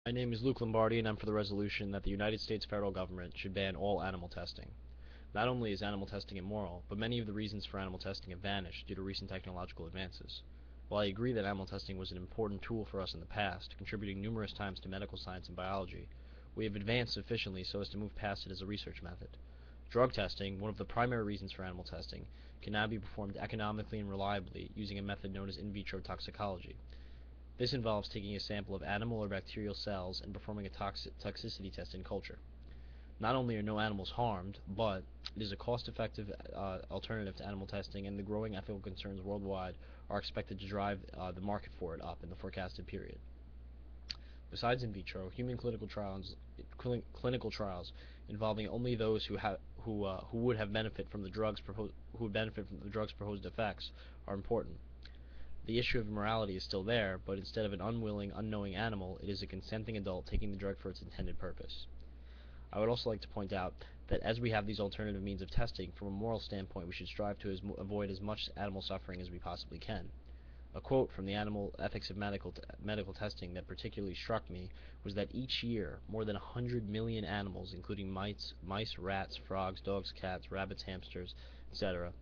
My name is Luke Lombardi, and I'm for the resolution that the United States federal government should ban all animal testing. Not only is animal testing immoral, but many of the reasons for animal testing have vanished due to recent technological advances. While I agree that animal testing was an important tool for us in the past, contributing numerous times to medical science and biology, we have advanced sufficiently so as to move past it as a research method. Drug testing, one of the primary reasons for animal testing, can now be performed economically and reliably using a method known as in vitro toxicology. This involves taking a sample of animal or bacterial cells and performing a toxicity test in culture. Not only are no animals harmed, but it is a cost-effective alternative to animal testing, and the growing ethical concerns worldwide are expected to drive the market for it up in the forecasted period. Besides in vitro, human clinical trials involving only those who would have benefit from the drugs proposed effects are important. The issue of morality is still there, but instead of an unwilling, unknowing animal, it is a consenting adult taking the drug for its intended purpose. I would also like to point out that as we have these alternative means of testing, from a moral standpoint, we should strive to avoid as much animal suffering as we possibly can. A quote from the Animal Ethics of Medical Testing that particularly struck me was that each year, more than 100 million animals, including mice, rats, frogs, dogs, cats, rabbits, hamsters, etc.,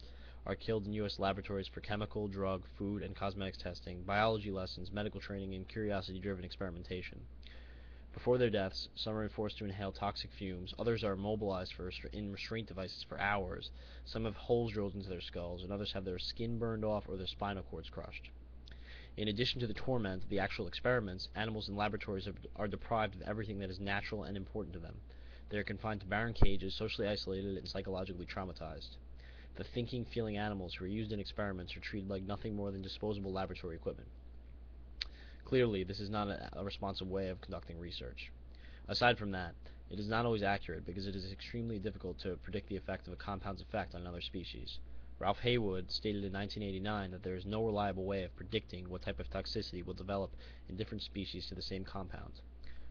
are killed in U.S. laboratories for chemical, drug, food, and cosmetics testing, biology lessons, medical training, and curiosity-driven experimentation. Before their deaths, some are forced to inhale toxic fumes, others are immobilized in restraint devices for hours, some have holes drilled into their skulls, and others have their skin burned off or their spinal cords crushed. In addition to the torment of the actual experiments, animals in laboratories are deprived of everything that is natural and important to them. They are confined to barren cages, socially isolated, and psychologically traumatized. The thinking, feeling animals who are used in experiments are treated like nothing more than disposable laboratory equipment. Clearly, this is not a responsible way of conducting research. Aside from that, it is not always accurate because it is extremely difficult to predict the effect of a compound's effect on another species. Ralph Haywood stated in 1989 that there is no reliable way of predicting what type of toxicity will develop in different species to the same compound.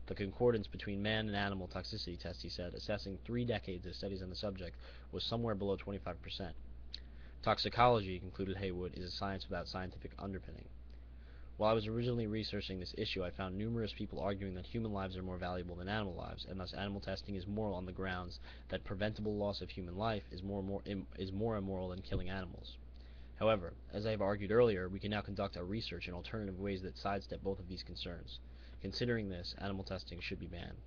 The concordance between man and animal toxicity tests, he said, assessing 3 decades of studies on the subject, was somewhere below 25%. Toxicology, concluded Haywood, is a science without scientific underpinning. While I was originally researching this issue, I found numerous people arguing that human lives are more valuable than animal lives, and thus animal testing is moral on the grounds that preventable loss of human life is more immoral than killing animals. However, as I have argued earlier, we can now conduct our research in alternative ways that sidestep both of these concerns. Considering this, animal testing should be banned.